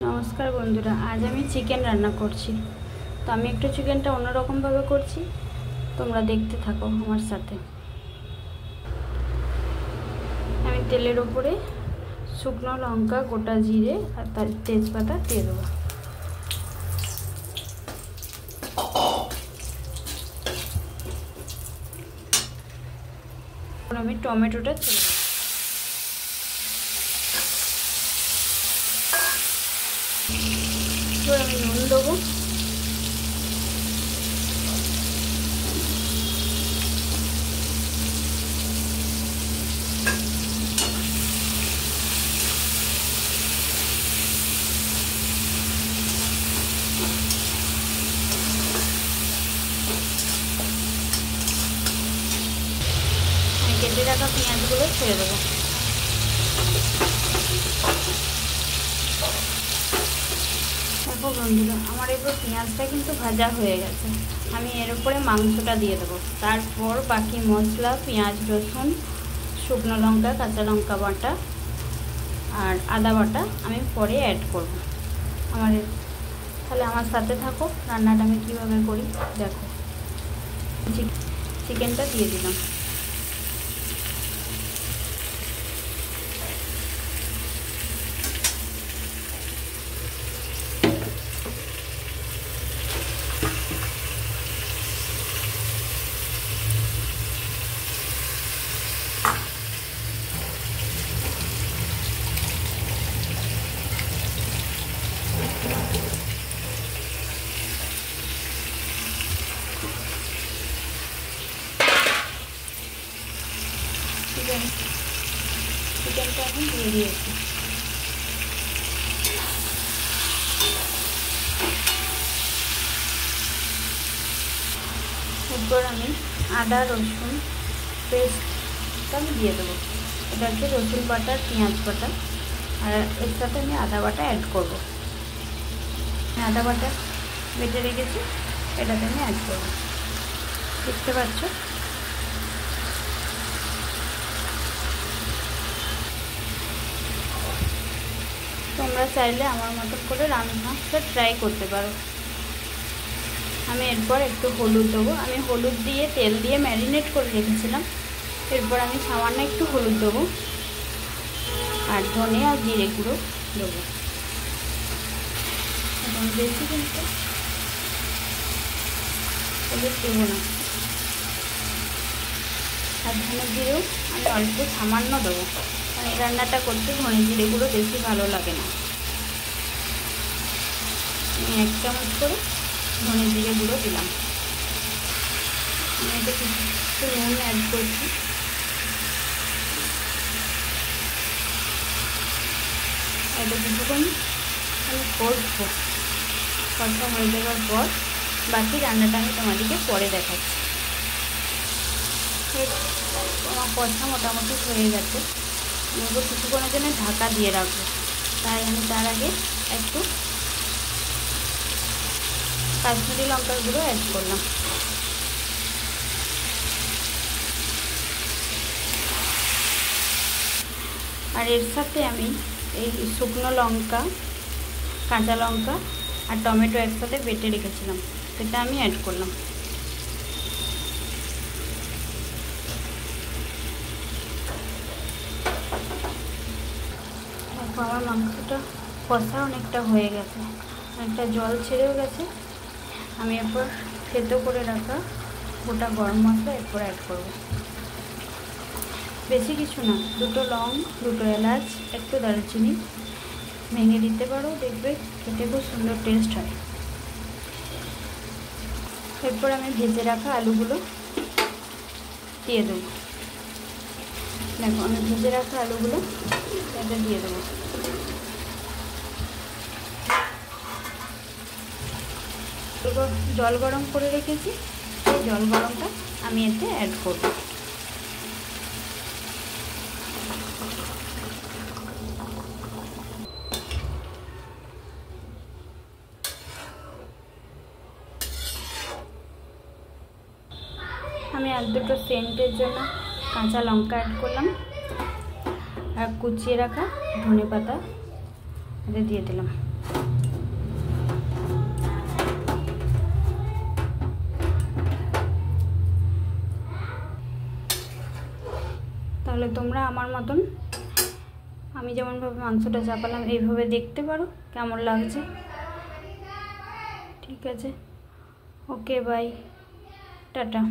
नमस्कार बंधुरा आज आमी चिकेन रान्ना करছি। तो आमी एकटु चिकेनटा अन्यरकम भावे करছি, तोमरा देखते थाको आमार साथे। आमी तेलेर उपरे शुकनो लंका गोटा जिरे और तार तेजपाता दिए देब। आमी टमेटोटा ছেড়ে দেব। এবার আমি নুন দেবো, কেটে রাখা পেঁয়াজগুলো ছেড়ে দেবো। देखो बंधुरा आमार एबार पेঁয়াজটা किन्तु भाजा हो गेছে। आमी एर उपरे मांसटा दिए देव, तारपर बाकी मसला पेঁয়াজ रसुन शुकनो लंका काँचा लंका बाटा और आदा बाटा आमी परे ऐड करब। आमार ताहले आमार साथे थाको, रान्नाटा आमी किभाबे करी देखो। चिकेनटा दिए दिलाम, चिकेनটা এখন দিয়ে দিয়েছি। এরপর আমি আদা রসুন পেস্টটা দিয়ে দেবো। এটা হচ্ছে রসুন বাটা পেঁয়াজ বাটা, আর এর সাথে আমি আদা বাটা অ্যাড করব। আদা বাটা বেটে রেখেছি, এটাতে আমি অ্যাড করব। দেখতে পাচ্ছ তোমরা চাইলে আমার মতো করে রান্নাটা ট্রাই করতে পারো। আমি এরপর একটু হলুদ দেবো। আমি হলুদ দিয়ে তেল দিয়ে ম্যারিনেট করে রেখেছিলাম। এরপর আমি সামান্য একটু হলুদ দেবো আর ধনে আর জিরে গুঁড়ো দেবো। এবং বেশি কিন্তু হলুদ দেবো না, আর ধনে জিরেও আমি অল্প সামান্য দেবো, কারণ এই রান্নাটা করতে ধনে জিরে গুঁড়ো বেশি ভালো লাগে না। আমি 1 চামচ করে ধনে জিরে গুঁড়ো দিলাম। আমি এতে কিছু নুন অ্যাড করছি। এটা কিছুক্ষণ আমি কষবো, কষা হয়ে যাওয়ার পর বাকি রান্নাটা আমি তোমাদেরকে পরে দেখাচ্ছি। আমার কষা মোটামুটি হয়ে গেছে। আমি ওকে কিছুক্ষণের জন্য ঢাকা দিয়ে রাখবো। তাই আমি তার আগে একটু কাশ্মীরি লঙ্কার গুঁড়ো অ্যাড করলাম। আর এর সাথে আমি এই শুকনো লঙ্কা কাঁচা লঙ্কা আর টমেটো একসাথে বেটে রেখেছিলাম, সেটা আমি অ্যাড করলাম। আমার মাংসটা কষা অনেকটা হয়ে গেছে, অনেকটা জল ছেড়েও গেছে। আমি এরপর থেতো করে রাখা গোটা গরম মশলা এরপর অ্যাড করব। বেশি কিছু না, 2টো লং 2টো এলাচ একটু দারুচিনি ভেঙে দিতে পারো, দেখবে খেতে খুব সুন্দর টেস্ট হয়। এরপর আমি ভেজে রাখা আলুগুলো দিয়ে দেবো। দেখো আমি ভেজে রাখা আলুগুলো এটা দিয়ে দেবো। জল গরম করে রেখেছি, সেই জল গরমটা আমি এতে অ্যাড করব। আমি আর 2টো সেন্টের জন্য কাঁচা লঙ্কা অ্যাড করলাম আর কুচিয়ে রাখা ধনেপাতা দিয়ে দিলাম। তাহলে তোমরা আমার মতন আমি যেমনভাবে মাংসটা চাপালাম এইভাবে দেখতে পারো কেমন লাগছে। ঠিক আছে, ওকে বাই, টাটা।